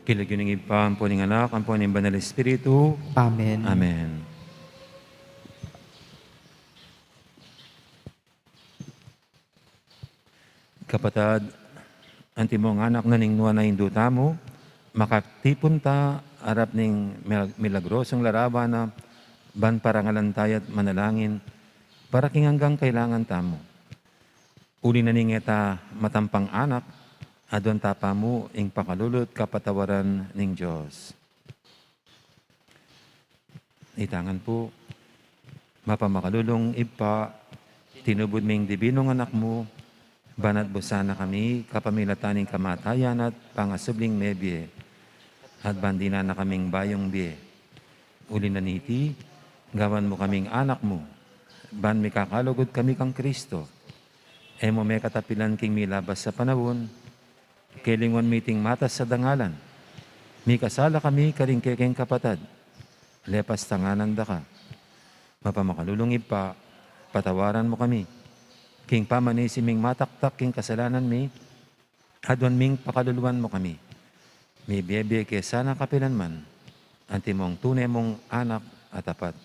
Kilagyuning ipa, ang puning anak, ang puning banal espiritu. Amen. Amen. Kapatad, anti mong anak na ning nuwa na induta mo, makatipon ta, arap ning milagrosong larawan na ban parangalantay at manalangin, para king hanggang kailangan tamo. Uli na ning eta matampang anak, adon tapa mo ing pakalulot kapatawaran ning Diyos. Itangan po, mapamakalulong ipa, tinubod ming dibinong anak mo, banat busana kami, kapamilataning kamatayan at pangasubling mebye, at bandina na kaming bayong biye. Uli na niti, gawan mo kaming anak mo, ban mi kakalugod kami kang Kristo, emo may katapilan king milabas sa panahon, kailingon miting matas sa dangalan, mi kasala kami karingkekeng kapatad, lepas tanganan da ka, mapamakalulong ipa, patawaran mo kami, king pamanisiming mataktak king kasalanan mi, adwan ming pakaluluan mo kami. May biyebe ke sana kapilan man, anti mong tunay mong anak at tapat.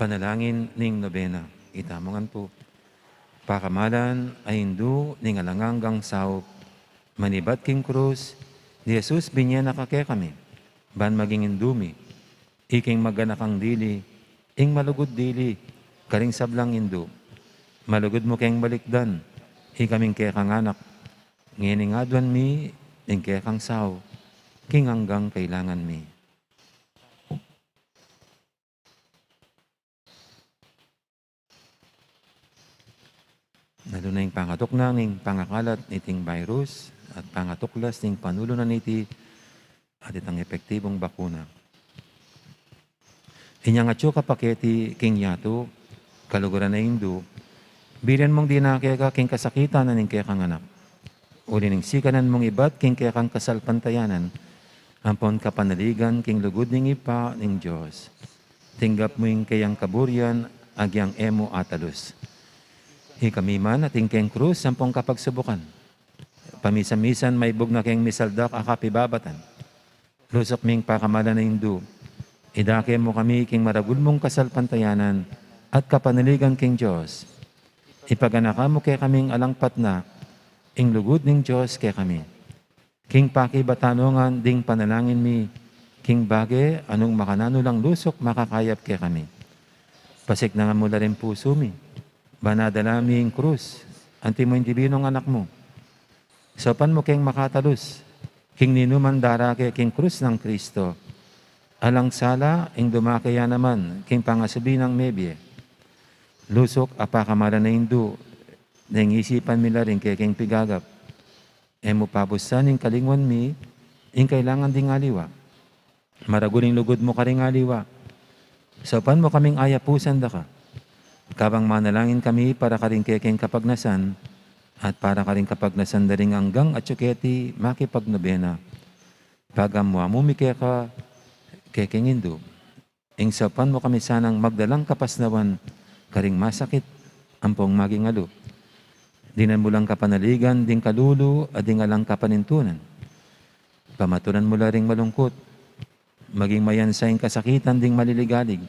Panalangin ning nobena. Itamongan po. Pakamalan ay hindu ning alanganggang saup. Manibat king krus, di Jesus binya nakake kami. Ban maging indumi. Iking maganakang dili, ing malugod dili, karing sablang indu. Malugod mo keng balikdan, ikaming kekang anak. Ngayon adwan mi, ing kekang sao, king hanggang kailangan mi. Lalo na yung pangatok na ng pangakalat niting virus at pangatuklas ng panulo na niti at itang epektibong bakuna. Inyang atyo kapaketi king yato, kaluguran na hindu, bilan mong dinakeka king kasakitan na ning kekang anak. Uli ning sikanan mong ibat king kekang kasalpantayanan, ampon kapanaligan king lugod ning ipa ning Diyos. Tinggap mo yung kayang kaburian agyang emo atalus. Ikami man ating keng krus sampung kapagsubukan. Pamisa-misan may bug na keng misaldak akapibabatan. Lusok ming pakamala na Hindu. Idake mo kami king maragul mong kasalpantayanan at kapanaligan king Diyos. Ipaganaka mo kay kaming alangpat na ing lugod ning Diyos kay kami. King pakibatanongan ding panalangin mi, king bage anong makanano lang lusok makakayap kay kami. Pasik na nga mula rin puso mi, banadala mi ing krus, anti mo yung dibinong anak mo. Sopan mo king makatalus, king ninuman darake king krus ng Kristo. Alang sala, ing dumakaya naman, king pangasubi ng mebye. Lusok apakamara na Hindu, nang isipan mila rin kay king pigagap. Emo pabusan ing kalingwan mi, ing kailangan ding aliwa. Maraguling lugod mo ka ring aliwa. Sopan mo kaming ayapusan da ka. Kabang manalangin kami para ka rin kay king kapagnasan, at para ka rin kapagnasan da rin hanggang at syuketi makipagnobena. Pagamuamumi kay ka, kay king Hindu. Ing sopan mo kami sanang magdalang kapasnawan, karing masakit, ampong maging alo. Dinan mo lang kapanaligan, ding kalulu, at ding alang kapanintunan. Pamatunan mo ring malungkot, maging mayansaing kasakitan, ding maliligalig.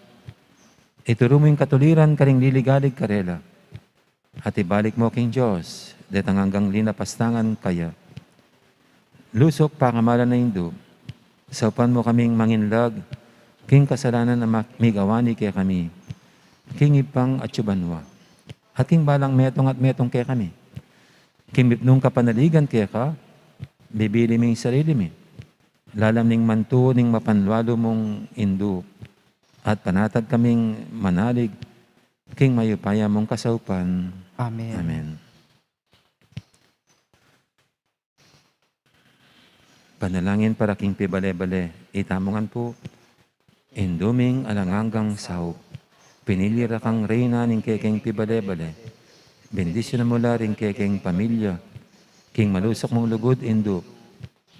Ituro mo yung katuliran, karing liligalig karela. At ibalik mo king Diyos, detang hanggang linapastangan kaya. Lusok pakamala na Hindu, saupan mo kaming manginlag, king kasalanan na migawani kay kami. King ipang at yubanwa. At king balang metong at metong kay kami. King bipnong kapanaligan kay ka, bibili ming sarili mi. Lalam ning manto ning mapanlwalo mong Hindu. At panatag kaming manalig, king mayupaya mong kasaupan. Amen. Amen. Panalangin para king pibale-bale, itamongan po, induming alanganggang saup. Pinilira kang reyna ning kekeng pibale-bale. Bendisyon na mula ring kekeng pamilya. King malusok mong lugod, Hindu.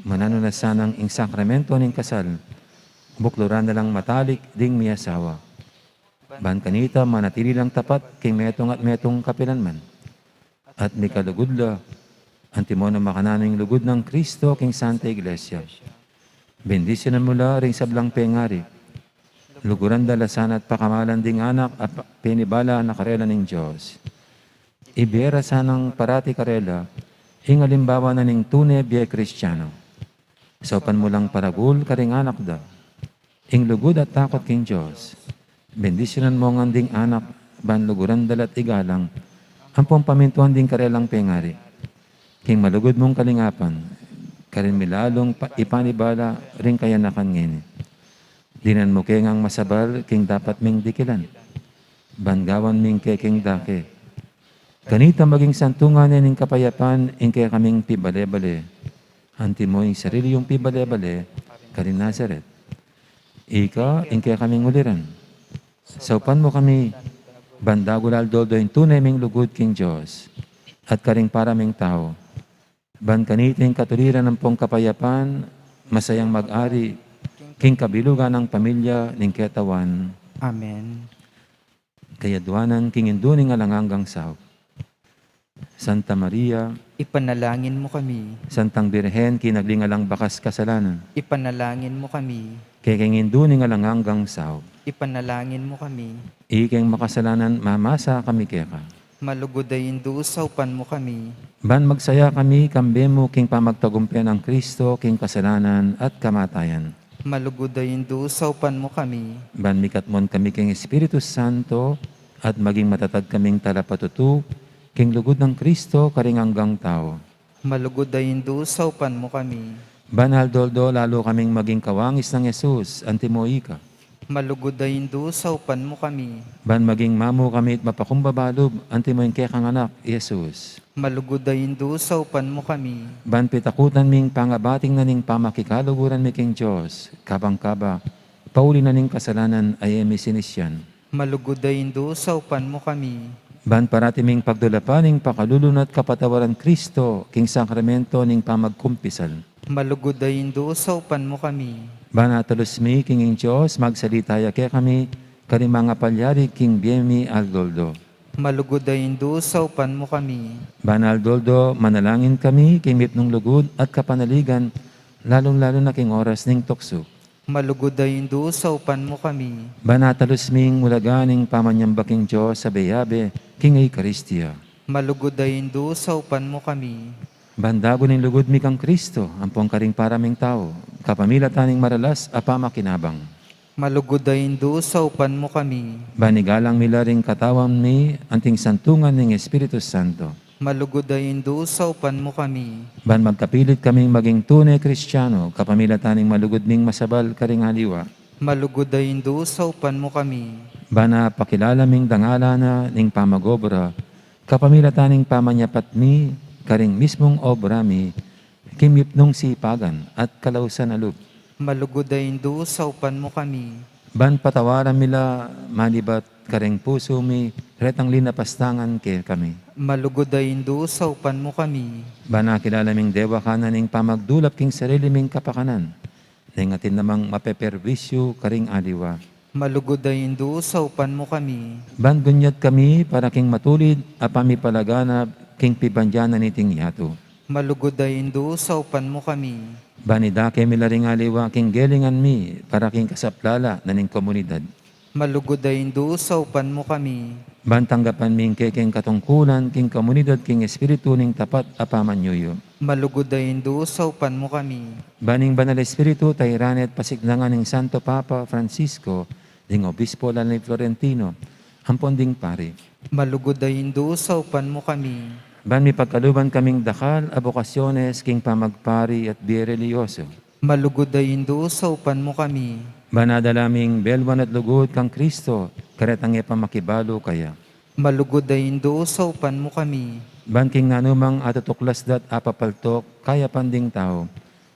Manano na sanang ing sakramento ning kasal. Bukluran na lang matalik ding miyasawa. Ban kanita manatili lang tapat king metong at metong kapilanman. At may kalugudla, antimo na makanano yung lugod ng Kristo king Santa Iglesia. Bendisyon na mula ring sablang pengari. Luguran dalasan at pakamalan ding anak at pinibala na karela ng Diyos. Ibera sanang parati karela, ing alimbawa na ning tunay biya Kristiyano. Sopan mo lang paragul karing anak da, ing lugod at takot king Diyos. Bendisyonan mo ang ding anak, ban luguran dalat igalang, ang pamintuan ding karelang pengari. King malugod mong kalingapan, karin milalong ipanibala ring kayanakan ngini. Dinan mo keng ang masabal, king dapat ming dikilan. Bangawan ming king dake. Kanita maging santungan ning kapayapan, ing kaya kaming pibale-bale. Anti mo ing sarili yung pibale-bale, karin Nazaret. Ika, ing kaya kaming uliran. Saupan mo kami, bandagulal doldo yung tunay ming lugod king Diyos, at karing paraming tao. Ban kaniting katuliran ng pong kapayapan, masayang mag-ari, king kabilugan ng pamilya ning ketawan. Amen. Kayadwanan king induning alanganggang sao. Santa Maria, Ipanalangin mo kami. Santang Birhen, kinaglingalang bakas kasalanan. Ipanalangin mo kami. Kay king induning alanganggang sao. Ipanalangin mo kami. Iking makasalanan, mamasa kami keka. Malugodayin saupan mo kami. Ban magsaya kami, kambe mo king pamagtagumpian ng Kristo, king kasalanan at kamatayan. Malugodayin saupan mo kami. Ban mikatmon kami king Espiritu Santo, at maging matatag kaming talapatutu, king lugod ng Kristo, karing hanggang tao. Malugodayin saupan mo kami. Banal doldo, lalo kaming maging kawangis ng Yesus, antimoika. Malugodayin saupan mo kami. Ban maging mamu kami at mapakumbabalob, antimo yung kekang anak, Yesus. Malugodayin saupan mo kami. Ban pitakutan ming pangabating na ning pamakikaluguran mi king Diyos, kabang-kaba, pauli na ning kasalanan ay emisinisyan. Malugodayin saupan mo kami. Ban parati ming pagdulapan ning pakalulunat kapatawaran Kristo, king sakramento ning pamagkumpisal. Malugodayin saupan mo kami. Banatalos mi, king Diyos, magsalitaya kaya kami, Kari mga palyari king Biemi Aldoldo. Malugod ay Indo, saupan mo kami. Banal Doldo, manalangin kami, king mipnong lugod at kapanaligan, lalong-lalo na king oras ning tukso. Malugod ay Indo, saupan mo kami. Banatalos ming mulaganing pamanyambaking Diyos sa beyabe, king Eucharistia. Malugod ay Indo, saupan mo kami. Bandago ning lugod mi kang Kristo, ampong karing paraming tao, kapamila taning maralas, apama kinabang. Malugod ay Indo, saupan mo kami. Banigalang milaring katawan mi, anting santungan ning Espiritu Santo. Malugod ay Indo, saupan mo kami. Ban magkapilit kaming maging tunay Kristiyano, kapamila taning malugod ming masabal karing haliwa. Malugod ay Indo, saupan mo kami. Bana pakilala ming dangala na ning pamagobra, kapamila taning pamanyapat mi, karing mismong obra mi, kimipnong sipagan at kalausan alub. Malugod ay Indo, saupan mo kami. Ban patawaran mila manibat karing puso mi, retang linapastangan ke kami. Malugod ay Indo, saupan mo kami. Bana kilala ming dewa kanan ning pamagdulap king sarili ming kapakanan, ning atin namang mapeperwisyo karing aliwa. Malugod ay Indo, saupan mo kami. Ban gunyat kami para king matulid, apami palaganap, king pibanjanan niting yato. Malugod ay Indo, saupan mo kami. Banidake milaring aliwa king gelingan mi, para king kasaplala na ning komunidad. Malugod ay Indo, saupan mo kami. Bantanggapan ming king katungkulan, king komunidad, king espiritu ning tapat apamanyuyo. Malugod ay Indo, saupan mo kami. Baning banal espiritu, tayranet pasiklangan ning Santo Papa Francisco, ding Obispo Lalay Florentino, hampon ding pari. Malugod ay Indo, saupan mo kami. Ban mi pagkaluban kaming dakal, abokasyones, king pamagpari at bierelyoso. Malugod ay Indo, saupan mo kami. Banadalaming belwan at lugod kang Kristo, karetang pamakibalo kaya. Malugod ay Indo, saupan mo kami. Ban king nanumang atutuklas dat apapaltok, kaya panding tao.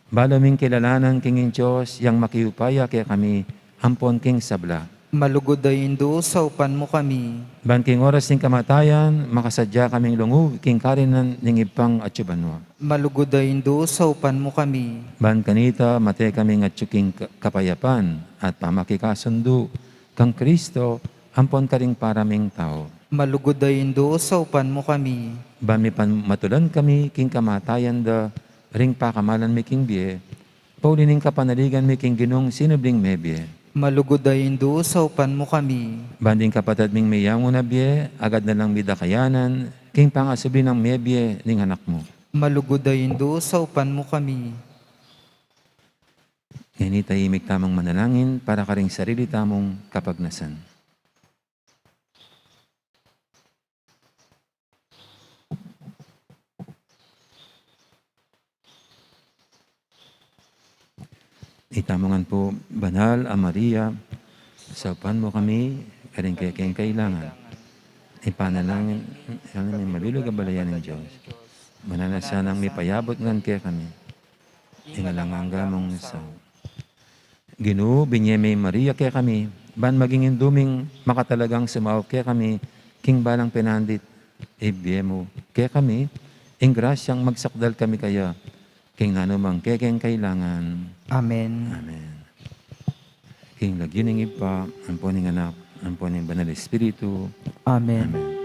Balaming kilalanan kinging Diyos, yang makiupaya kaya kami, hampon king sabla. Malugod ay Indo, saupan mo kami. Ban king oras ning kamatayan, makasadya kaming lungu, king karinan ning ipang atsubanwa. Malugod ay Indo, saupan mo kami. Ban kanita, mate kaming atsuking kapayapan, at pamakikasundo, kang Kristo, hampon karing paraming tao. Malugod ay Indo, saupan mo kami. Ban mi matulan kami, king kamatayan da, ring pakamalan mi king biye, paulining kapanaligan mi king ginong sinubling mebye. Malugod ay Indo, saupan mo kami. Banding kapatid ming mayang na biye, agad na lang midakayanan, king pangasubli ng mebye ning anak mo. Malugod ay Indo, saupan mo kami. Ngayon tahimik tamang manalangin para karing sarili tamong kapagnasan. Itamongan po, Banal ang Maria, saupan mo kami, karing kayang kailangan. Ipanalangin, may mabilog ang balayan ng Diyos. Mananasanang may payabot ngan kaya kami. Ingalanganga mong sa Ginoo, binyemay Maria kaya kami, ban maging induming makatalagang sumawag kaya kami, king balang penandit, mo kaya kami, ing grasyang magsakdal kami kaya, king nanumang kekeng kailangan. Amen. Amen. King lagyuning ipa, ang poning anak, ang poning banal espiritu. Amen. Amen.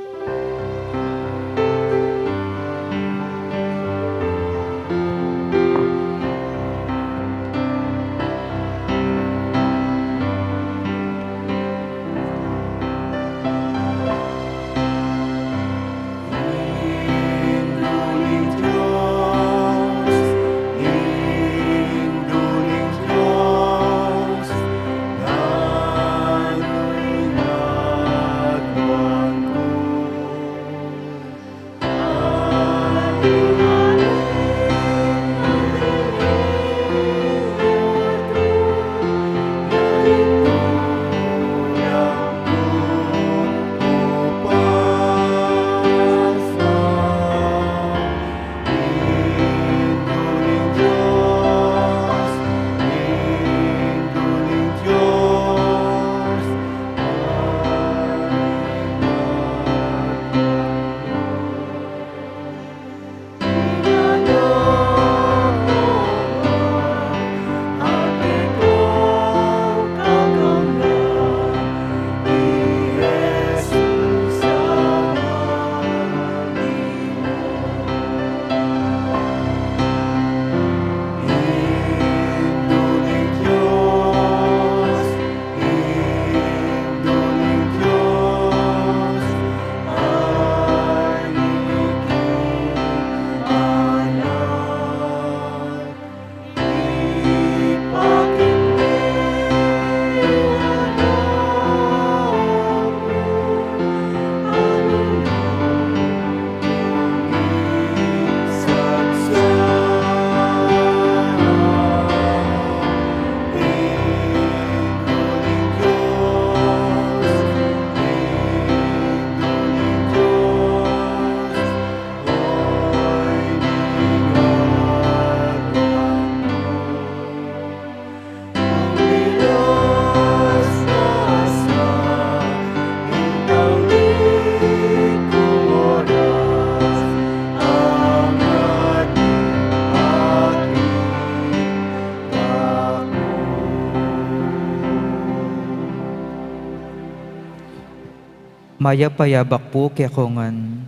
Maya payabak po kaya kongan.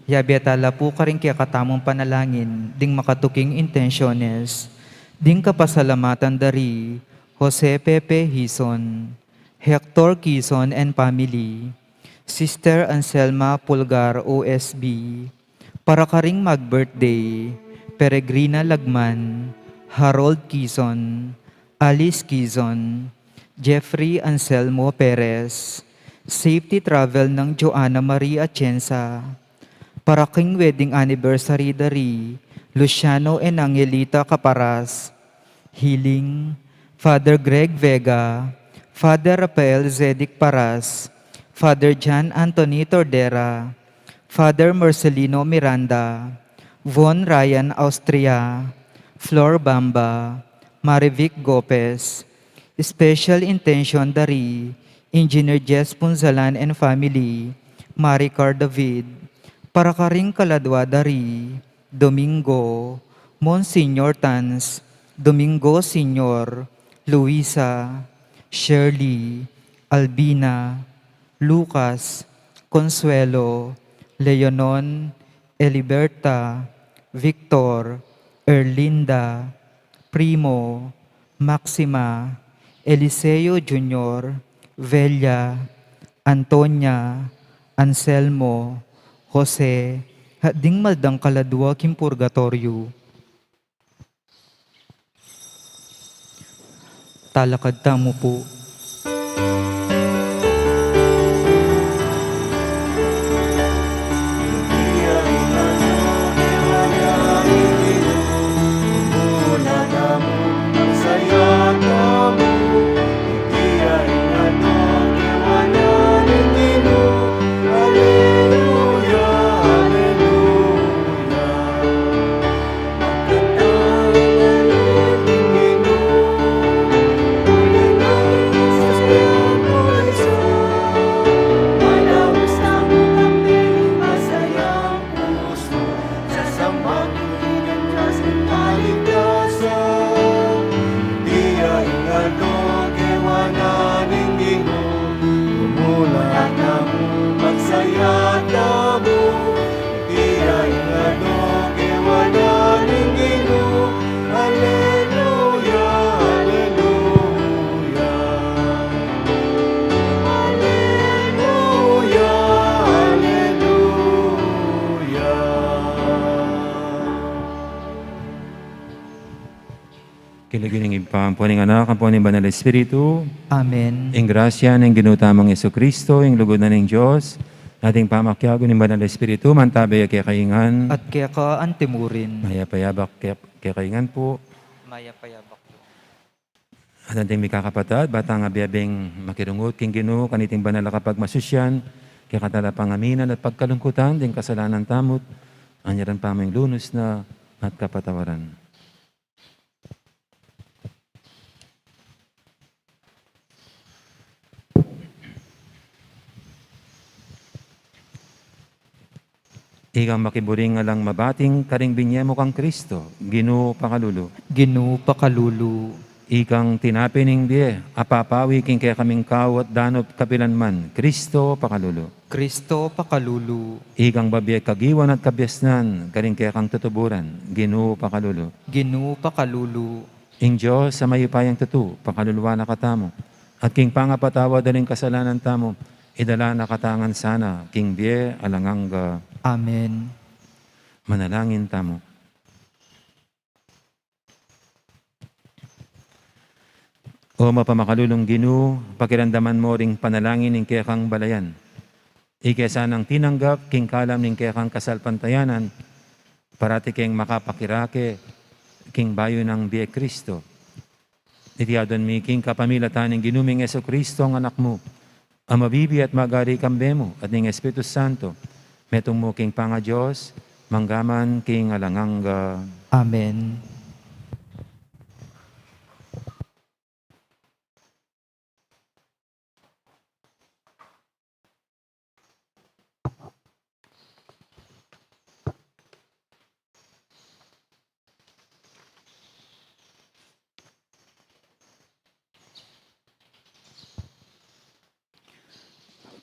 Yabiatala po ka rin kaya katamong panalangin, ding makatuking intensyones, ding kapasalamatan dari, Jose Pepe Hison, Hector Quezon and family, Sister Anselma Pulgar OSB, para ka ring mag-birthday, Peregrina Lagman, Harold Quezon, Alice Quezon, Jeffrey Anselmo Perez, safety travel ng Joanna Maria Atienza, para king wedding anniversary dari Luciano and Angelita Caparas, healing, Father Greg Vega, Father Rafael Zedic Paras, Father John Anthony Tordera, Father Marcelino Miranda, Von Ryan Austria, Flor Bamba, Marivic Gopez, special intention dari Engineer Jess Punzalan and family, Maricar David, para ka ring kaladwa dari Domingo, Monsignor Tans, Domingo Senior, Luisa, Shirley, Albina, Lucas, Consuelo, Leonon, Eliberta, Victor, Erlinda, Primo, Maxima, Eliseo Jr., Velia, Antonia, Anselmo, Jose, hading maldang kaladwa kim purgatorio. Talakad tamo po. Kiligin ng ipampuning anak, ang puning banal na Espiritu, Amen. ang grasya ng ginutamang Yesu Kristo, ang lugod na ng Diyos, ating pamakyago ng banal na Espiritu, mantabay kaya kaingan, At kaya ka antimurin. mayapayabak kaya kaingan po, Maya payabak po. at ating mikakapatad, batang abiyabing makirungot, king Ginoo, kaniting banal na kapag masusyan, kaya katalapang aminan at pagkalungkutan, ding kasalanan tamot, anyaran pa aming lunos na at kapatawaran. Igang makiburing alang mabating karing binyemo kang Kristo, Ginoo pakalulu. Ginoo pakalulu. Ikang tinapining biye, apapawi king kaya kaming kawat danop kapilanman, Kristo pakalulu. Kristo pakalulu. Ikang babiye kagiwan at kabyasnan, karing kaya kang tutuburan, Ginoo pakalulu. Ginoo pakalulu. Ing Diyos sa mayupayang tutu, pakaluluwa na katamo. At king pangapatawa daling kasalanan tamo, idala na katangan sana, king biye alanganga. Amen. Manalangin tamo. O mapamakalulong Ginoo, pakiramdaman mo ring panalangin ng kaya kang balayan. Ikesa ng tinanggap, king kalam ng kaya kang kasalpantayanan, parati keng makapakirake, king bayo ng biye Kristo. Itiyadon mi king kapamilatan ng ginuming Yesu Kristo ang anak mo, ang mabibi at magari kambe mo at ng Espiritu Santo, metong mo king panga Diyos, manggaman king alanganga. Amen.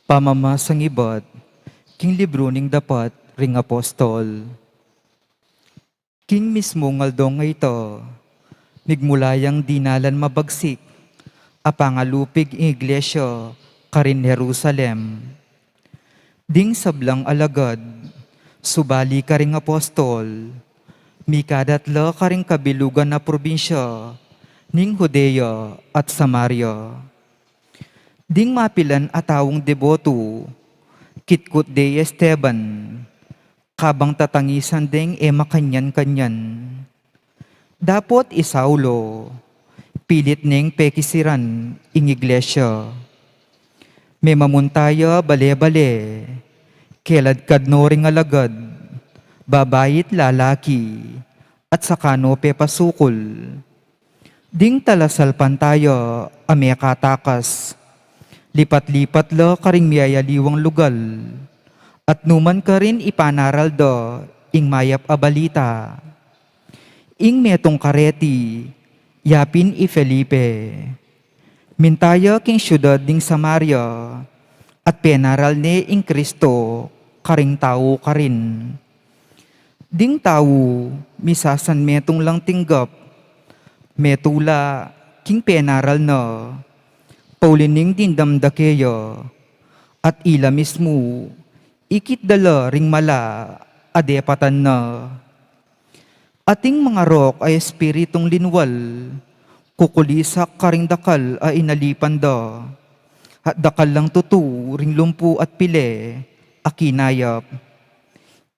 Pamamasang iba't, king libro ning dapat ring apostol. King mismo ngaldong nga ito, migmulayang dinalan mabagsik, apangalupig ing iglesia, karin Jerusalem. Ding sablang alagad, subali ka ring apostol, mikadatla ka ring kabilugan na probinsya, ning Judea at Samaria. Ding mapilan atawong deboto, kitkot de Esteban, kabang tatangisan ding ema kanyan-kanyan. Dapot isaulo, pilit ning pekisiran ing iglesia. May mamuntaya bale-bale, kelad kadno ring alagad, babayit lalaki, at sakano pepasukol. Ding talasalpan tayo ame katakas, lipat-lipat la karing miyayaliwang lugal, at numan ka rin ipanaral da ing mayap a balita. Ing metong kareti, yapin i Felipe. Mintaya king syudad ding Samaria, at penaral ni ing Kristo, karing tao ka rin. Ding tao, misasan metong lang tinggap, metula, king penaral na, paulining dindamdakeya, at ila mismo, ikit dala ring mala, adepatan na. Ating mga rok ay espiritong linwal, kukulisak karing dakal ay inalipan da, at dakal lang tutu ring lumpu at pile, akinayap.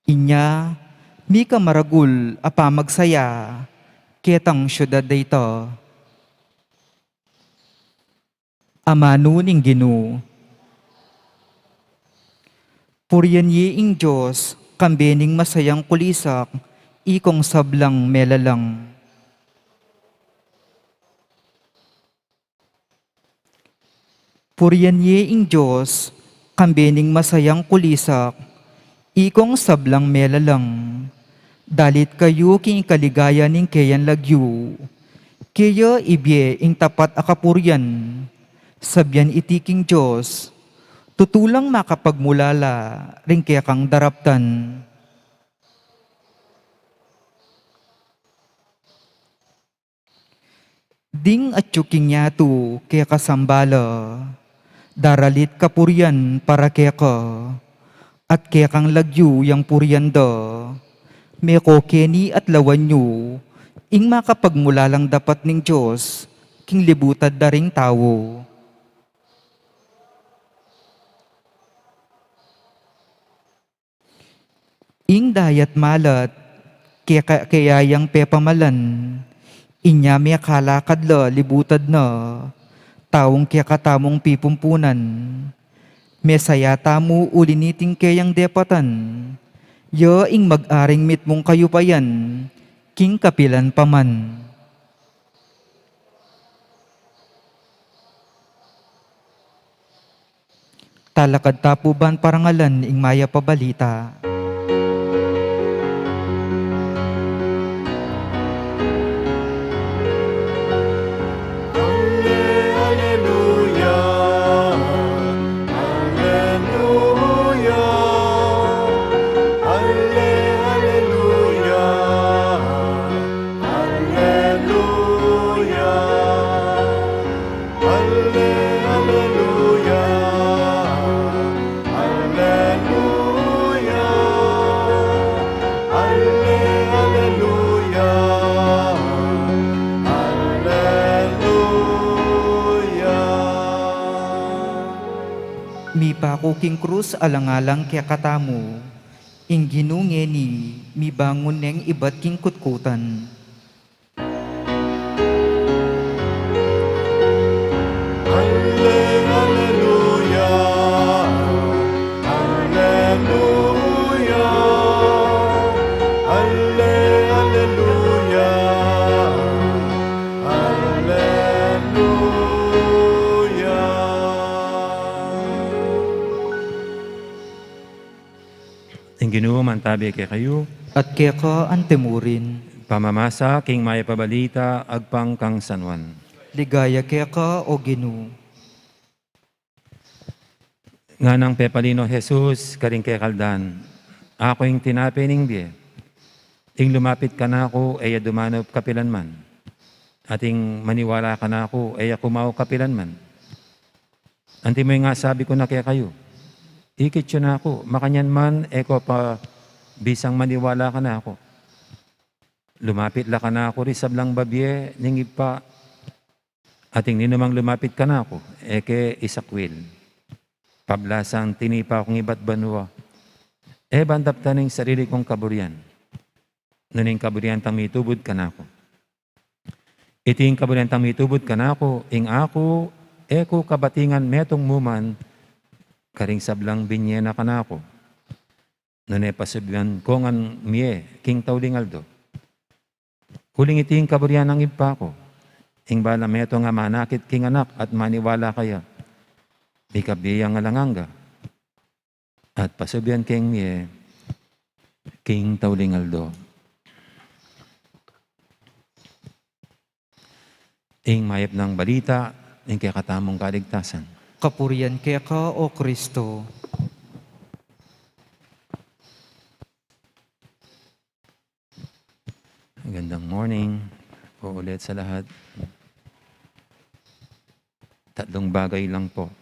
Inya, mi ka maragul apamagsaya, ketang syudad dayta. Amano ning Ginoo. Puriyan ye ing Diyos, kambening masayang kulisak, ikong sablang melalang. Puriyan ye ing Diyos, kambening masayang kulisak, ikong sablang melalang. Dalit kayo king kaligaya ning kayan lagyu, kaya ibye ing tapat akapuryan, sabyan itiking Diyos, tutulang makapagmulala, ring kaya kang daraptan. Ding at yuking yato, kaya kasambala, daralit kapuryan para kaya ka, at kaya kang lagyu yang puryan da, meko keni at lawan nyo, ing makapagmulalang dapat ning Diyos, king libutad da ring tawo. Ing dayat malat, kaya yang pepamalan, inya may kalakad la libutad na, taong kaya katamong pipumpunan, may sayata mo uliniting kayang depatan, ya ing mag-aring mit mong kayo pa yan, king kapilan paman. Talakad tapuban parangalan ing maya pabalita. Mi pakuking krus alang-alang kaya katamu, ing ginungeni, mi bangon neng ibat king kutkutan. Ang Ginoo mantabi kay kayo, At kaya ka antemurin, pamamasa king maya pabalita, agpang kang sanwan. ligaya kaya ka o Ginoo. Nga ng Pepalino Jesus, karing kay Kaldan, ako yung tinapining biye. Ing lumapit ka na ako, ay dumanaw kapilan man. Ating maniwala ka na ako, ay kumaw kapilan man. Anti mo nga sabi ko na kaya kayo, ikit yun na ako, makanyan man, eko pa bisang maniwala ka na ako. Lumapit la ka na ako, risab lang babye, ningib pa, ating ninamang lumapit ka na ako, eke isakwil. Pablasang tinipa akong iba't banwa. Bandap taning sarili kong kaburian. Nuning kaburian tang mitubod ka na ako. Iting kaburian tang mitubod ka na ako, ing ako, eko kabatingan metong muman, karing sablang binyena ka na ako. Nune pasubyan ko ngan miye, king taulingaldo. Huling iting kaburian ng ipa ko, ing bala meto nga manakit king anak at maniwala kaya. Di kabiyang nga langanga. At pasubyan king miye, king taulingaldo. Ing mayap ng balita, ing kaya katamong kaligtasan. Kapurian kaya ka, O Kristo. Magandang morning po ulit sa lahat. Tatlong bagay lang po.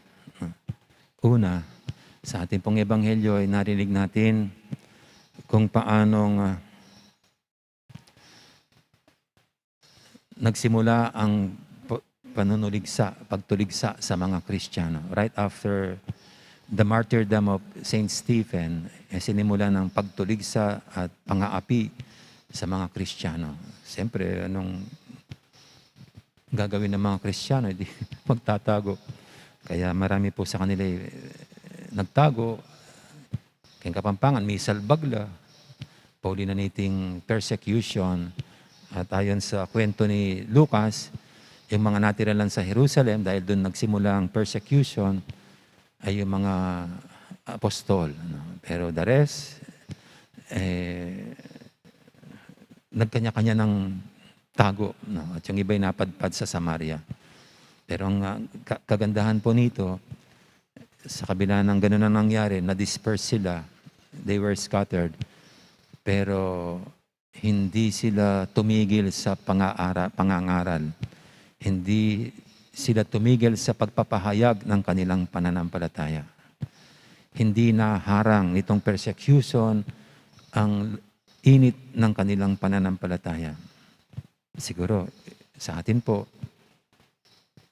Una, sa ating pong ebanghelyo ay narinig natin kung paanong nagsimula ang pagtuligsa sa mga Kristiyano. Right after the martyrdom of Saint Stephen, sinimula ng pagtuligsa at pang-aapi sa mga Kristiyano. Siyempre, anong gagawin ng mga Kristiyano? Hindi magtatago. Kaya marami po sa kanila nagtago. Kaya Kapampangan, may salbagla. Pauli na niting persecution. At ayon sa kwento ni Lucas, yung mga natira lang sa Jerusalem, dahil doon nagsimula ang persecution, ay yung mga apostol. Pero the rest, nagkanya-kanya ng tago. At yung iba'y napadpad sa Samaria. Pero ang kagandahan po nito, sa kabila ng ganun na nangyari, na-disperse sila, they were scattered. Pero hindi sila tumigil sa pangangaral. Hindi sila tumigil sa pagpapahayag ng kanilang pananampalataya. Hindi naharang nitong persecution ang init ng kanilang pananampalataya. Siguro, sa atin po,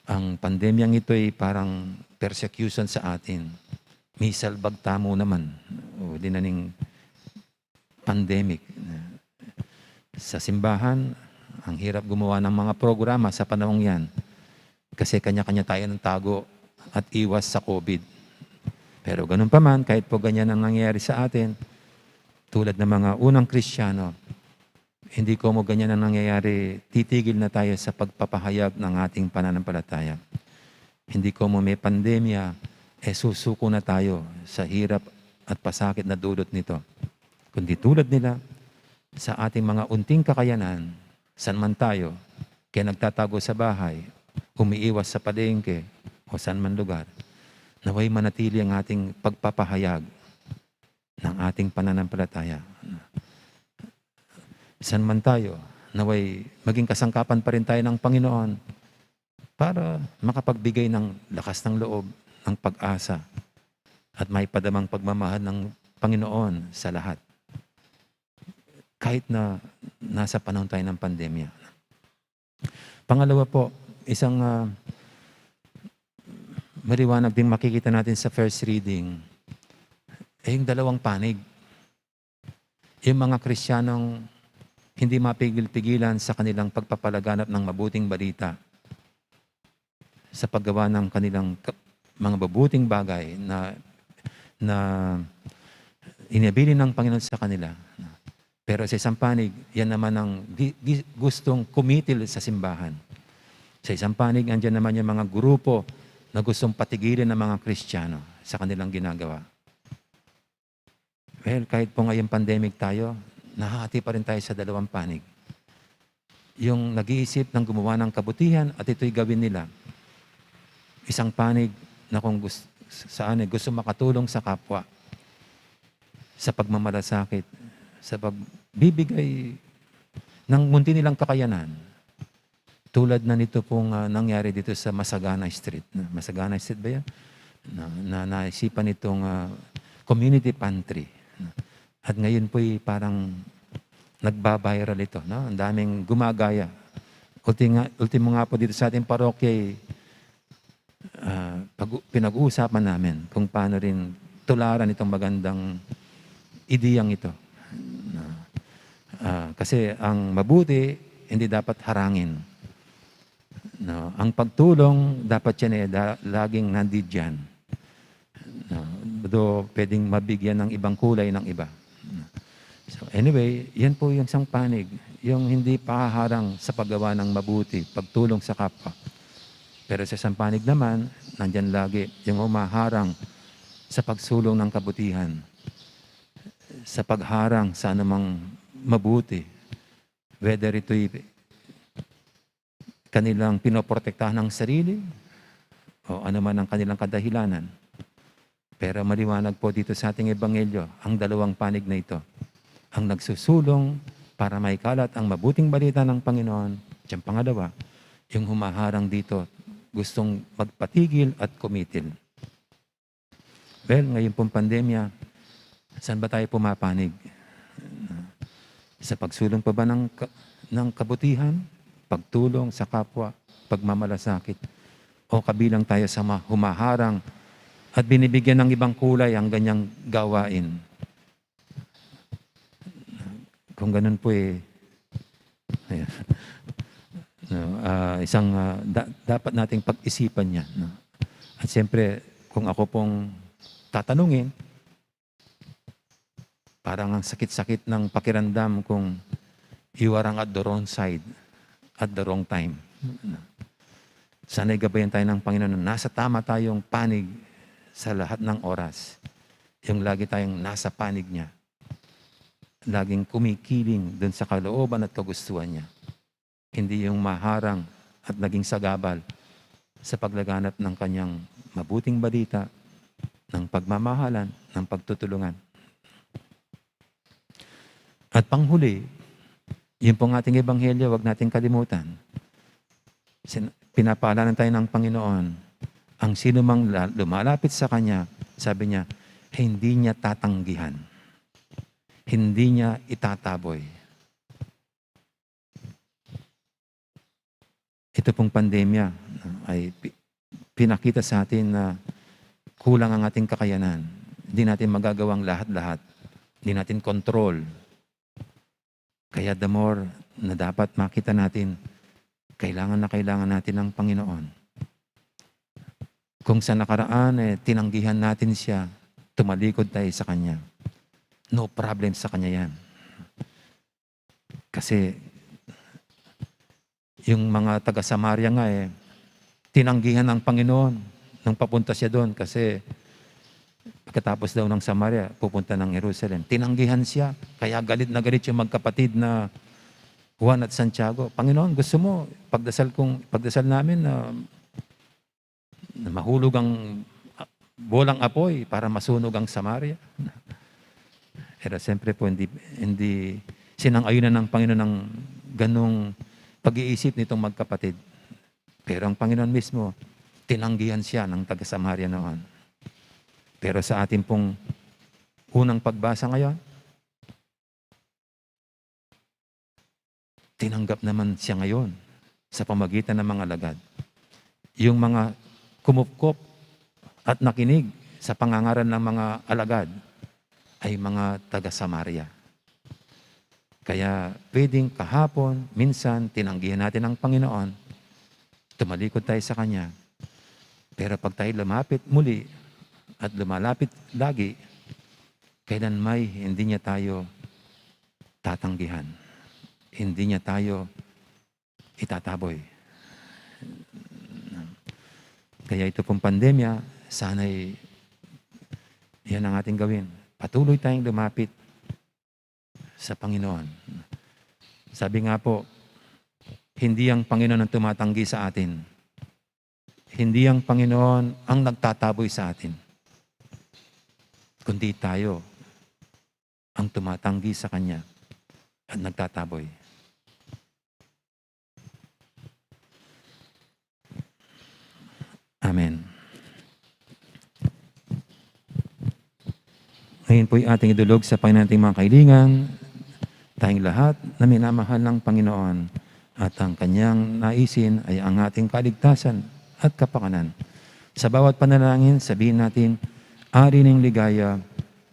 ang pandemyang ito ay parang persecution sa atin. May salbagtamo naman. O dinaning pandemic. Sa simbahan, ang hirap gumawa ng mga programa sa panahong yan. Kasi kanya-kanya tayo ng tago at iwas sa COVID. Pero ganun pa man, kahit po ganyan ang nangyayari sa atin, tulad ng mga unang Kristiyano, hindi ko mo ganyan ang nangyayari, titigil na tayo sa pagpapahayag ng ating pananampalataya. Hindi ko mo may pandemya, susuko na tayo sa hirap at pasakit na dulot nito. Kundi tulad nila, sa ating mga unting kakayanan, saan man tayo, kaya nagtatago sa bahay, umiiwas sa palengke, o saan man lugar, naway manatili ang ating pagpapahayag ng ating pananampalataya. Saan man tayo, naway maging kasangkapan pa rin tayo ng Panginoon para makapagbigay ng lakas ng loob, ng pag-asa at may padamang pagmamahal ng Panginoon sa lahat. Kahit na nasa panahon tayo ng pandemya. Pangalawa po, isang maliwanag din makikita natin sa first reading, yung dalawang panig. Yung mga Kristiyanong hindi mapigil-pigilan sa kanilang pagpapalaganap ng mabuting balita sa paggawa ng kanilang mga mabuting bagay na inabilin ng Panginoon sa kanila. Pero sa isang panig, yan naman ang gustong kumitil sa simbahan. Sa isang panig, andyan naman yung mga grupo na gustong patigilin ng mga Kristiyano sa kanilang ginagawa. Well, kahit po ngayong pandemic tayo, nahati pa rin tayo sa dalawang panig. Yung nag-iisip ng gumawa ng kabutihan at ito'y gawin nila. Isang panig na kung gusto makatulong sa kapwa, sa pagmamalasakit, sa pagbibigay ng munti nilang kakayanan. Tulad na nito pong nangyari dito sa Masagana Street. Masagana Street ba yan? Na naisipan itong community pantry. At ngayon po'y parang nagbabiral ito. No? Ang daming gumagaya. Ultimo nga po dito sa ating parokya, pinag-uusapan namin kung paano rin tularan itong magandang ideyang ito. Kasi ang mabuti, hindi dapat harangin. No? Ang pagtulong, dapat yan laging nandiyan. No? Do pwedeng mabigyan ng ibang kulay ng iba. So anyway, yan po yung isang panig. Yung hindi pahaharang sa paggawa ng mabuti, pagtulong sa kapwa. Pero sa isang panig naman, nandyan lagi yung umaharang sa pagsulong ng kabutihan, sa pagharang sa anumang mabuti, whether ito'y kanilang pinoprotektahan ng sarili o anuman ang kanilang kadahilanan. Pero maliwanag po dito sa ating ebanghelyo ang dalawang panig na ito. Ang nagsusulong para maikalat ang mabuting balita ng Panginoon. At yung pangalawa, yung humaharang dito, gustong magpatigil at kumitil. Well, ngayon pong pandemya, saan ba tayo pumapanig? Sa pagsulong pa ba ng kabutihan, pagtulong sa kapwa, pagmamalasakit, o kabilang tayo sa humaharang at binibigyan ng ibang kulay ang ganyang gawain? Kung ganun po dapat nating pag-isipan yan. No? At siyempre, kung ako pong tatanungin, parang ang sakit-sakit ng pakiramdam kung you are at the wrong side at the wrong time. Sana'y gabayan tayo ng Panginoon na nasa tama tayong panig sa lahat ng oras. Yung lagi tayong nasa panig niya. Laging kumikiling dun sa kalooban at kagustuhan niya. Hindi yung maharang at naging sagabal sa paglaganap ng kanyang mabuting balita, ng pagmamahalan, ng pagtutulungan. At panghuli, yun pong ating ebanghelyo, wag nating kalimutan. Pinapaalanan tayo ng Panginoon, ang sino mang lumalapit sa Kanya, sabi niya, hindi niya tatanggihan. Hindi niya itataboy. Ito pong pandemya ay pinakita sa atin na kulang ang ating kakayanan. Hindi natin magagawang lahat-lahat. Hindi natin control. Kaya the more na dapat makita natin, kailangan natin ng Panginoon. Kung sa nakaraan, tinanggihan natin siya, tumalikod tayo sa Kanya. No problem sa Kanya yan. Kasi yung mga taga-Samaria nga tinanggihan ng Panginoon nung papunta siya doon kasi pagkatapos daw ng Samaria, pupunta ng Jerusalem. Tinanggihan siya. Kaya galit na galit yung magkapatid na Juan at Santiago. Panginoon, gusto mo, pagdasal namin na mahulog ang bolang apoy para masunog ang Samaria. Pero siyempre po, hindi sinang-ayunan ng Panginoon ng ganong pag-iisip nitong magkapatid. Pero ang Panginoon mismo, tinanggihan siya ng taga-Samaria noon. Pero sa ating pong unang pagbasa ngayon, tinanggap naman siya ngayon sa pamagitan ng mga alagad. Yung mga kumupkop at nakinig sa pangangaral ng mga alagad ay mga taga-Samaria. Kaya pwedeng kahapon, minsan, tinanggihan natin ang Panginoon, tumalikod tayo sa Kanya. Pero pag tayo lumapit muli at lumalapit lagi, kailan may hindi niya tayo tatanggihan. Hindi niya tayo itataboy. Kaya ito pong pandemya, sana'y yan ang ating gawin. Patuloy tayong lumapit sa Panginoon. Sabi nga po, hindi ang Panginoon ang tumatanggi sa atin. hindi ang Panginoon ang nagtataboy sa atin, kundi tayo ang tumatanggi sa Kanya at nagtataboy. Amen. Ngayon po'y ating idulog sa Panginoon nating mga kaibigan, tayong lahat na minamahal ng Panginoon at ang Kanyang naisin ay ang ating kaligtasan at kapakanan. Sa bawat panalangin, sabihin natin, Ari ng ligaya,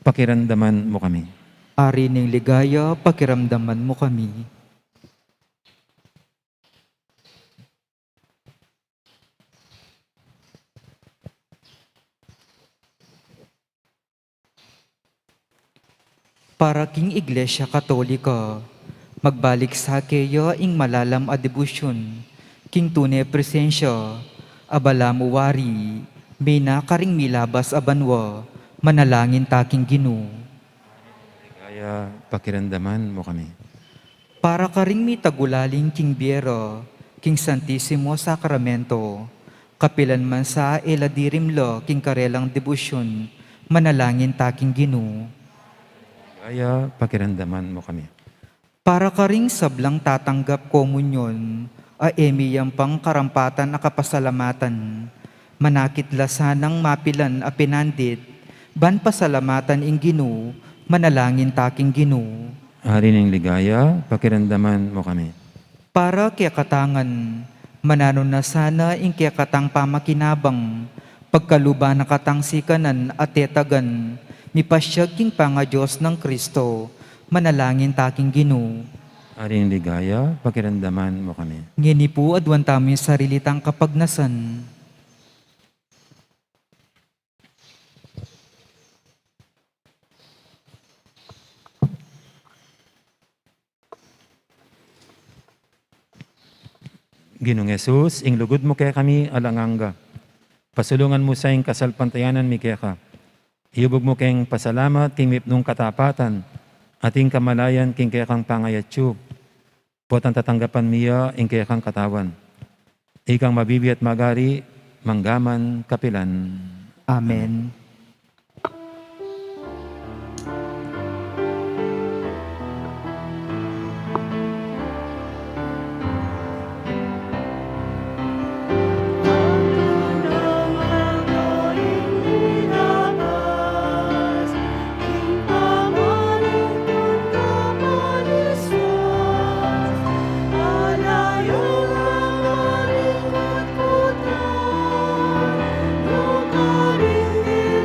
pakiramdaman mo kami. Ari ng ligaya, pakiramdaman mo kami. Para king Iglesia Katolika, magbalik sa keyo ing malalam a debusyon, king tunay presensya, abala mo wari, may nakaring milabas abanwa, manalangin taking Ginoo. Ligaya, pakiramdaman mo kami. Para ka ring may tagulaling king Biero, king Santissimo Sacramento, kapilan man sa eladirimlo king karelang debusyon, manalangin taking Ginoo. Ligaya, pakiramdaman mo kami. Para ka ring sablang tatanggap komunyon, a emiyang pang karampatan na kapasalamatan, manakit lasanang mapilan a pinandit, ban pasalamatan ing Ginoo, manalangin taking Ginoo. Ari ng ligaya, pakiramdaman mo kami. Para kaya katangan, manano na sana ing kaya katang pamakinabang, pagkaluba na katang sikanan at tetagan, mipasyag king panga Diyos ng Kristo, manalangin taking Ginoo. Ari ng ligaya, pakiramdaman mo kami. Ngini po adwan tamin sarili tang kapagnasan. Ginoong Jesus, ing lugod mo kaya kami alanganga. Pasulungan mo sa ing kasalpantayanan mi kaya ka. Iubog mo kayong pasalamat, king mipnong katapatan, ating kamalayan, king kaya kang pangayatsyog. Potang tatanggapan miya, ing kaya kang katawan. Ikang mabibi at magari, manggaman, kapilan. Amen. Lugaring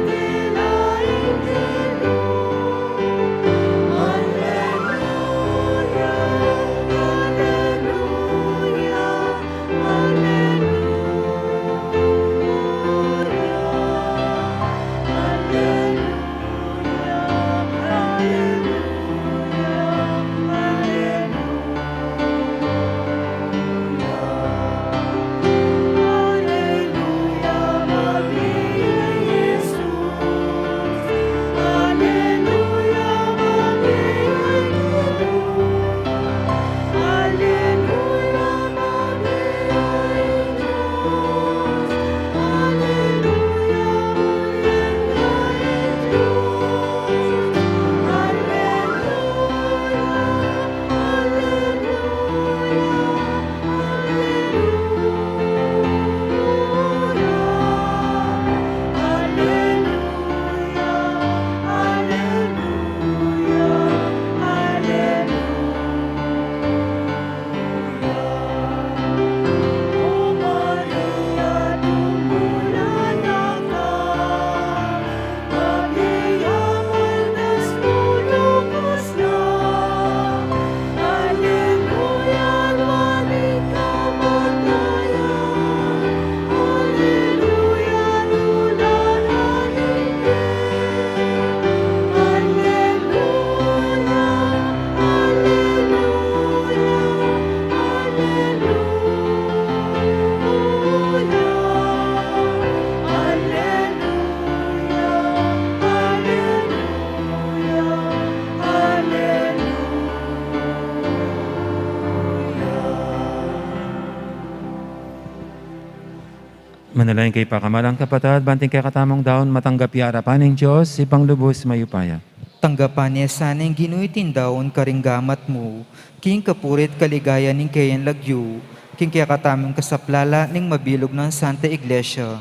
Manalayin kay pakamalang kapatad, banting kay katamong daon, matanggap harapan ng Diyos, ipang lubos mayupaya. Tanggapan niya sana yung ginuitin daon karinggamat mo, king kapurit kaligaya ning kayan lagyo, king kaya katamong kasaplala ning mabilog ng Santa Iglesia.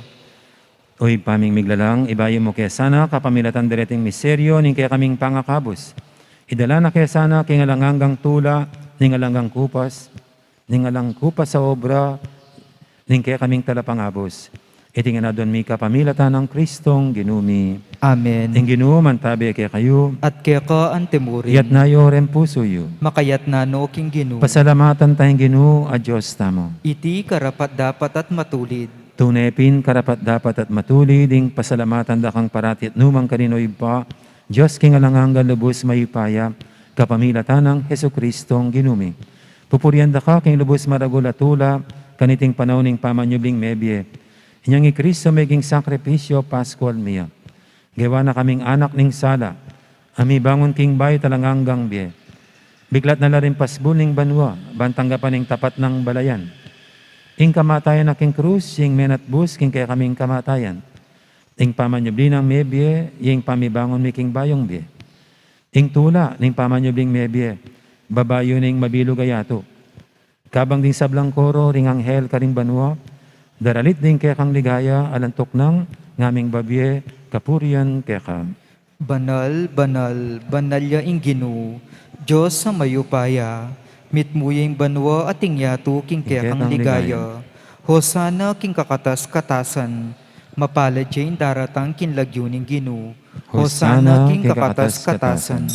Uy, paming miglalang, ibayo mo kaya sana kapamilatan direting miseryo, ning kaya kaming pangakabos. Idala na kaya sana kingalanganggang tula, ning alanggang kupas, ning alang kupas sa obra, ning kaya kaming talapangabos. Itingan na doon mi kapamilatan ng Kristong ginumi. Amen. Ing ginuman tabi kaya kayo, At kaya ka antemurin, iyat na yorem puso yu. makayat na no king ginu. Pasalamatan tayong ginu, a Diyos tamo. Iti karapat dapat at matulid. Tunepin karapat dapat at matuli, ding pasalamatan da kang paratit numang kaninoy pa, Diyos king alangangga lubos mayupaya, kapamilatan ng Heso Kristong ginumi. Pupurian da ka king lubos maragulatula, kaniting panawning pamanyubling mebye. Inyang Kristo meging sakripisyo Paschal miya. Gawa na kaming anak ning sala, ami bangon king bay talanganggang biye. Biglat na larin pasbul ning banwa, bantanggapan ning tapat ng balayan. Ing kamatayan na king krus, ing menatbus, king kaya kaming kamatayan. Ing pamanyubli ng mebye, ing pamibangon mi king bayong biye. Ing tula, ning pamanyubling mebye, babayo ning mabilog ayato. Kabang ding sablang koro, ring anghel karing banwa, daralit din kaya kang ligaya, alantok ng ngaming babye, kapurian kaya ka. Banal, banal, banal ya ing ginu, Diyos sa mayupaya, mitmuyeng banwa at yato king kaya kang ligaya. Hosana king kakatas-katasan, mapalad yung daratang kinlagyo ning ginu. Hosana king kakatas-katasan.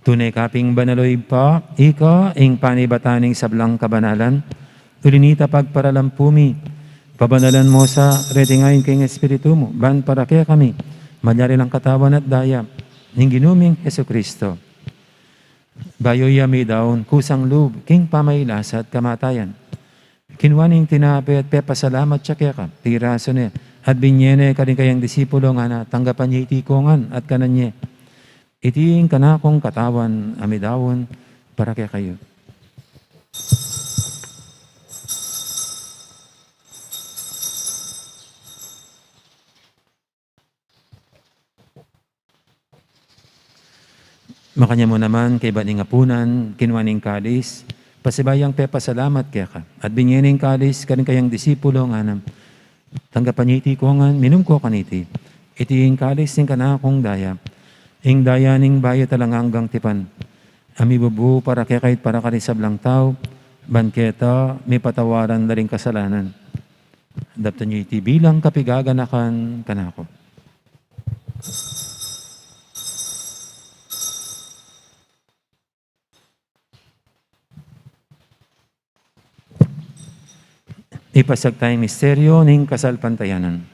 Tunay kaping banaloy pa, ika, ing panibataning sablang kabanalan, ulinita pagparalampumi, pabanalan mo sa retingayin king Espiritu mo, ban para kaya kami, malyari lang katawan at daya, ning ginuming Heso Kristo. Bayoya may daon, kusang lub, king pamaylas at kamatayan. Kinwaning tinapi at pepasalamat siya kaya ka, tiraso niya, at binyene ka rin kayang disipulo nga na, tanggapan niya itikongan at kananye. Iting kanakong katawan, amidawon, para kaya kayo. Makanya mo naman kay baning apunan, kinwaning kalis, pasibayang pepasalamat kaya ka. At binyening kalis, karing kayang disipulo nga nam. Tanggapan niya iti kongan, minum ko kaniti. Iting kalis ning kanakong daya. Ing daya ning bayo talanganggang tipan. Ami bubu para kaya kahit para karisab lang tao, banketa, may patawaran na rin kasalanan. Daptan niyo iti bilang kapigaganakan kanako. Ipasag tayong misteryo ning kasalpantayanan.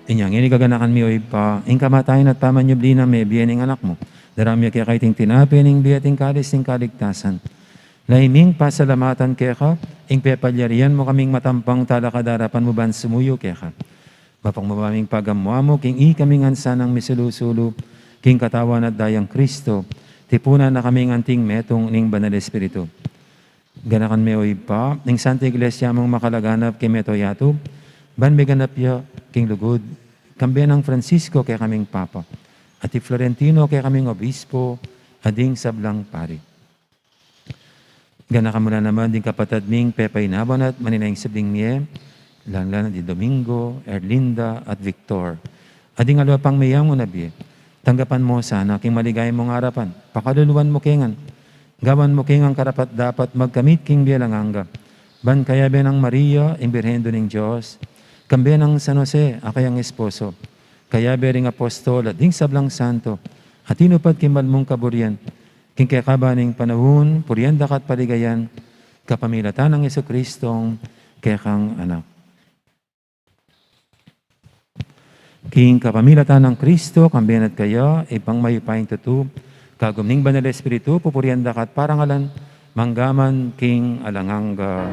Inyang inigaganakan mi oy pa, ing kamatayan at pamanyubli na may biyening anak mo. Darami kaya kaiting tinapi, ning biyating kalis, ning kaligtasan. Laiming pasalamatan kaya ka, ing pepalyarian mo kaming matampang talakadarapan mo ban sumuyo kaya ka. Mapang mabaming pagamwa mo, king i kaming ansanang misulusulu, king katawan at dayang Kristo, tipunan na kaming anting metong ning banal Espiritu. Ganakan mi oy pa, ning Santa Iglesia mong makalaganap kay metoyato, ban may ganap ya, king lugod, kambiyan ng Francisco kaya kaming Papa, at ti Florentino kaya kaming Obispo, ading sablang pari. Gana ka muna naman din kapatad ming Pepay Naban at maninayang sabling miye, lang di Domingo, Erlinda at Victor. Ading alwa pang mayang mo nabiye, tanggapan mo sana king maligay mong harapan, pakaluluan mo kingan, gawan mo kingang karapat dapat magkamit king bialanganga, ban kaya benang Maria, imbirhendo ng Diyos, kambiyan ng San Jose, akayang esposo, kaya bering apostol at ding sablang santo, at tinupad kimbal mong kaburian, king kaya kabaning panahon, puryanda kat paligayan, kapamilatan ng Jesucristong kekang anak. King kapamilatan ng Kristo, kambiyan at kaya, ipang mayupaing tutu, kagumning banal Espiritu, pupurian dakat parangalan, manggaman king alangangga.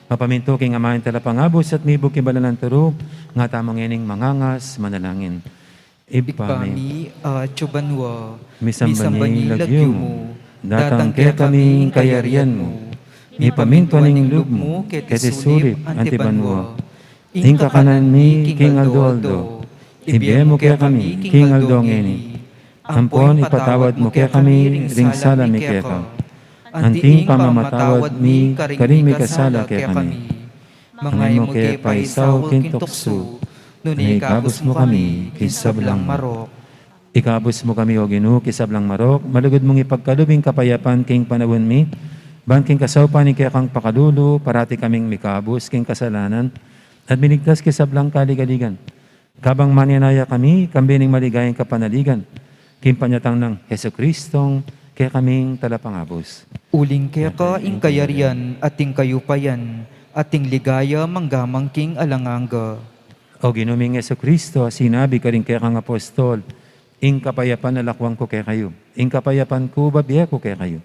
Mapaminto king amahin talapangabos at mibog kibalan ng turo, nga tamang ining mangangas, manalangin. Ibpami, Bikpami chubanwa, misambanyi misambani lagyo mo, datang kaya kami kayarian mo, ipaminto ning lub mo, ketisulip antibanwa, ing kakanan mi king Aldo, ibiye mo kaya kami king Aldo ngeni, ampon ipatawad mo kaya kami ring sala mi kaya ka, anting pamamatawad mi karing mi kasala kaya kami, mangay mo kaya paisaw king tukso, nunay ikabos mo kami kisablang marok. Ikabos mo kami o Ginoo kisablang marok, malugod mong ipagkalubing kapayapan king panawon mi, ban king kasawpan ni kaya kang pakadulo, parati kaming mikabos king kasalanan, at minigtas kisablang kaligaligan. Kabang manyanaya kami, kambining maligayang kapanaligan, king panyatang ng Jesucristong kaya kaming talapangabos. Uling kaya ka ing kayarian ating kayupayan, ating ligaya manggamang king alanganga. O ginuming Jesucristo, sinabi ka rin kaya kang apostol, ing kapayapan na lakwang ko kaya kayo, ing kapayapan ko babiya ko kaya kayo.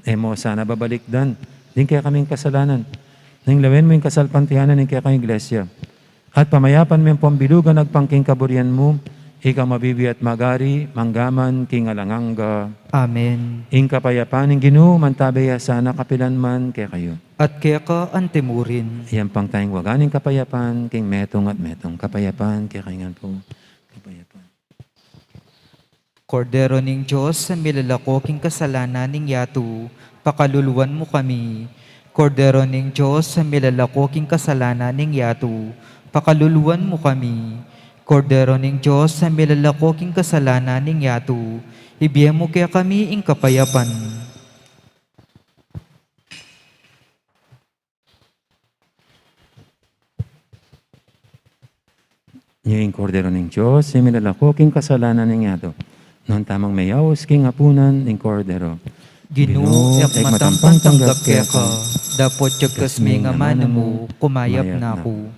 E mo sana babalikdan, din kaya kaming kasalanan, ning lawen mo yung kasalpantihanan ng kaya kang iglesia. At pamayapan mo yung pambilugan nagpangking kaburian mo, ikaw mabibi at magari, manggaman, king alanganga. Amen. Ing kapayapan ng Ginoo, mantabaya sana kapilan man kaya kayo. At kaya ka antemurin. Iyan pang tayong waganing kapayapan, king metong at metong kapayapan, kaya kayo nga po, kapayapan. Kordero ning Diyos sa milalako king kasalanan ning yatu, pakaluluwan mo kami. Kordero ning Diyos sa milalako king kasalanan ning yatu, pakaluluwan mo kami. Kordero ning Diyos sa milalako king kasalanan ning yatu, ibiyen mo kaya kami ing kapayapan. Yung kordero ng Diyos, similalako king kasalanan ng yato. Noon tamang mayaos king apunan ng kordero. Ginoo, ek matampang tanggap kaya ka, dapot yagkas may nga mana mo, kumayap na ako.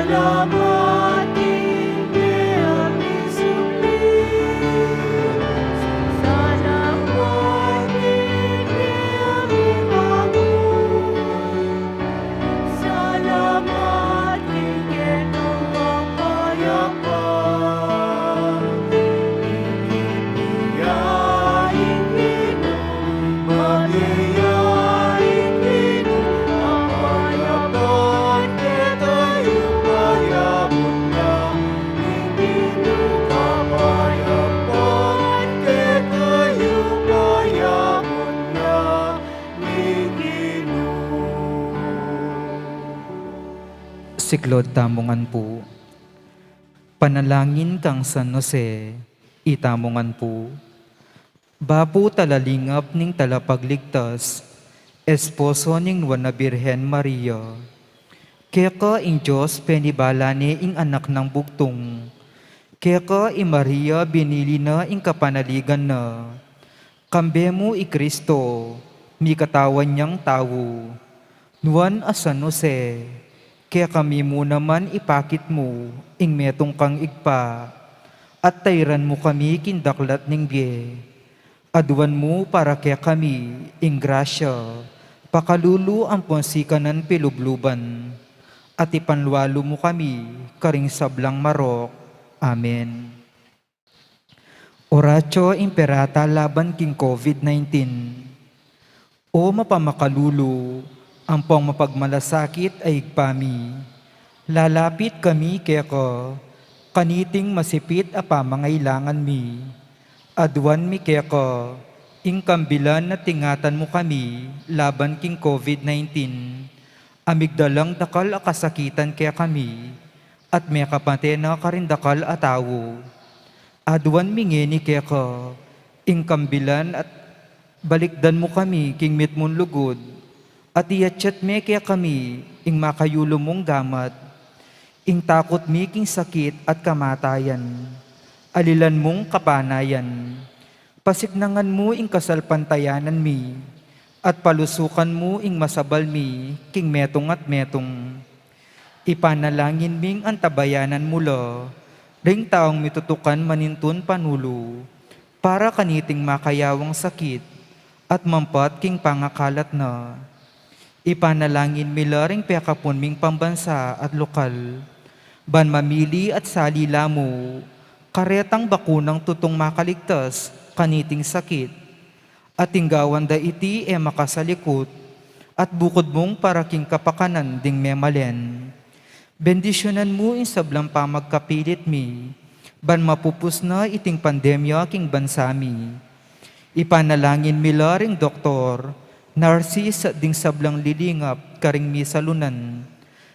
salamatin niya aming supli. Salamatin niya aming Panginoon. Salamatin kenong kapayapaan. Inipiyain Ginoo, magiyain Ginoo, kapayapaan ketayo payapon na. Ginoo, kapayapaan ketayo payapon na. Ginoo. Siklod tamongan po. Panalangin kang San Jose, itamongan po. Bapo talalingap ning talapagligtas, esposo ning wana Birhen Maria. Kaya ka ing Diyos penibala ni ing anak ng bugtong. Kaya ka i Maria binili na ing kapanaligan na. Kambe mo i Kristo, mi katawan niyang tawo. Nuan a San Jose, kaya kami mo naman ipakit mo, ing metong kang igpa, at tayran mo kami kindaklat ning biye. Aduan mo para kaya kami, ing grasya, pakalulu ang ponsikanan pilubluban, at ipanlualo mo kami, karing sablang marok. Amen. Oratio Imperata laban king COVID-19. O mapamakalulu, ang pang mapagmalasakit ay igpami. Lalapit kami kaya ko, kaniting masipit a pamangailangan mi. Aduan mi kaya ko, ing kambilan na tingatan mo kami, laban king COVID-19. Amigdalang dakal a kasakitan kaya kami, at may kapate na karindakal a tawo. Aduan mi ngeni kaya ko, ing kambilan at balikdan mo kami king mitmon lugod, at iyatsyat me kaya kami, ing makayulo mong gamat, ing takot mi king sakit at kamatayan, alilan mong kapanayan, pasignangan mo ing kasalpantayanan mi, at palusukan mo ing masabal mi, king metong at metong. Ipanalangin ming antabayanan mula, ring taong mitutukan manintun panulo, para kaniting makayawang sakit, at mampat king pangakalat na. Ipanalangin mila ring pekapon ming pambansa at lokal, ban mamili at salila mo, karetang bakunang tutong makaligtas, kaniting sakit, at tinggawan da iti makasalikot, at bukod mong para king kapakanan ding memalen. Bendisyonan mo in sablang pamagkapilit mi, ban mapupus na iting pandemya king bansami. Ipanalangin mila ring doktor, narsis ding sablang lilingap karing misalunan,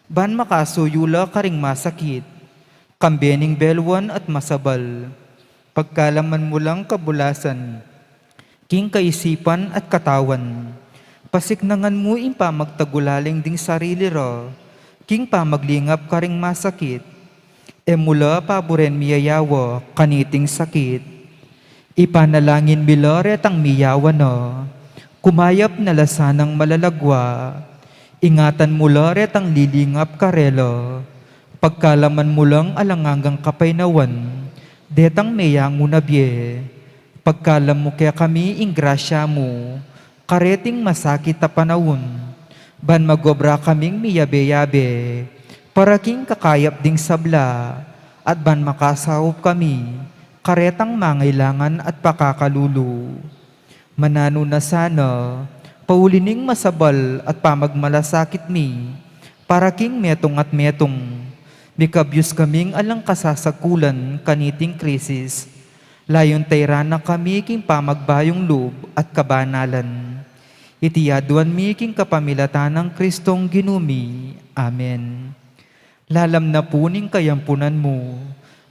ban makasuyula karing masakit, kambening belwan at masabal, pagkalaman mo lang kabulasan, king kaisipan at katawan, pasiknangan mo ing pamagtagulaling ding sarili ra, king pamaglingap karing masakit, mula paboren miyayawa kaniting sakit. Ipanalangin mila retang miyawa na, kumayap na lasanang malalagwa, ingatan mula retang lilingap karelo, pagkalaman mo lang alangangang kapaynawan, detang meyango na biye, pagkalam mo kaya kami ing grasya mo, kareting masakit na panahon, ban magobra kaming miyabe-yabe, para king kakayap ding sabla, at ban makasahop kami, karetang mangailangan at pakakalulu. Manano na sana, paulining masabal at pamagmalasakit mi, para king metong at metong, mikabyos kaming alang kasasakulan kaniting krisis, layon tayrana kami king pamagbayong loob at kabanalan. Itiyaduan mi king kapamilatan ng Kristong ginumi. Amen. Lalam na puning kayampunan mo,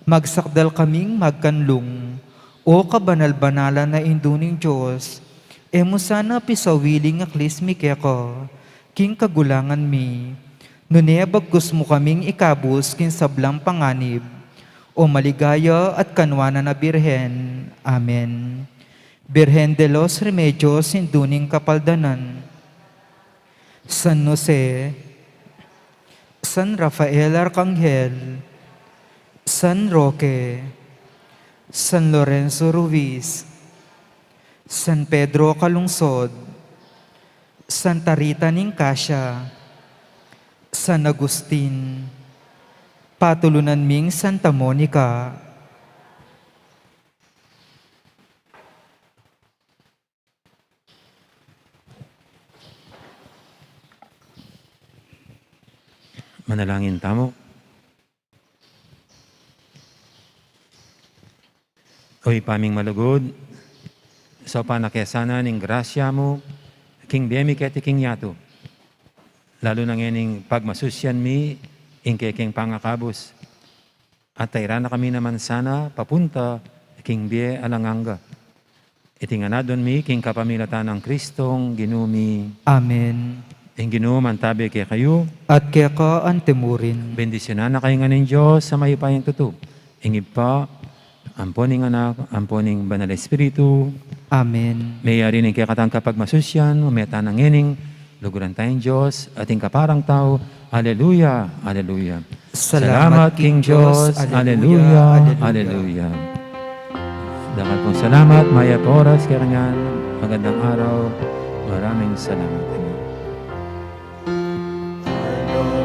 magsakdal kaming magkanlong, o kabanal-banalan na induning Diyos, mo sana pisawiling aklis mi keko, king kagulangan mi, nunebag mo kaming ikabus kin sablang panganib, o maligaya at kanwana na Birhen. Amen. Birhen de los Remedios, induning kapaldanan. San Jose, San Rafael Arcangel, San Roque, San Lorenzo Ruiz, San Pedro Calungsod, Santa Rita Nicasia, San Agustin, Patulunan Ming Santa Monica, Manalangin tamo. Oy paming malugod, sa panakesana ning grasya mo, king biyemi ket king yato. Lalo na ngayon pagmasusyan mi, king pangakabos. At tayra na kami naman sana papunta, king biye alanganga. Itinganadon mi, king kapamilatan ng Kristong ginumi. Amen. Ing ginuman tabi kay kayo, At kaya ka antemurin. bendisyonan na kayo nga ng Diyos sa mayupayang tuto. Ingib pa, amponing anak, amponing banal na espiritu, Amen. mayari ng kaya katang kapag masusyan, umeta ng ining, luguran tayong Diyos, ating kaparang tao, Aleluya, Aleluya. Salamat King Diyos, Aleluya, Aleluya. Dakal pong salamat, Maya Poras, Karangan, magandang araw, maraming salamat.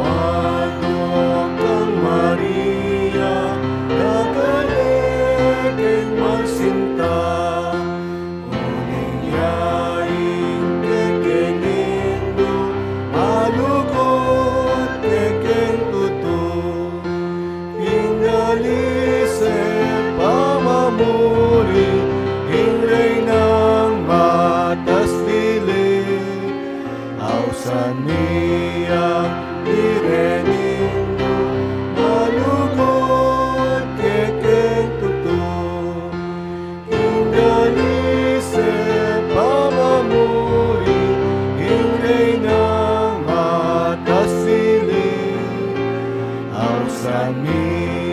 Ano kang Maria, nagaling magsinta, uling yaing kekenindo, malugod kekeng tuto, hingalise pamamuri, hinray ng matas dili, ausan niya direnindo, malugod kekeng tuto, hingalise pamamuri, hinray ng matas sili, ausan niya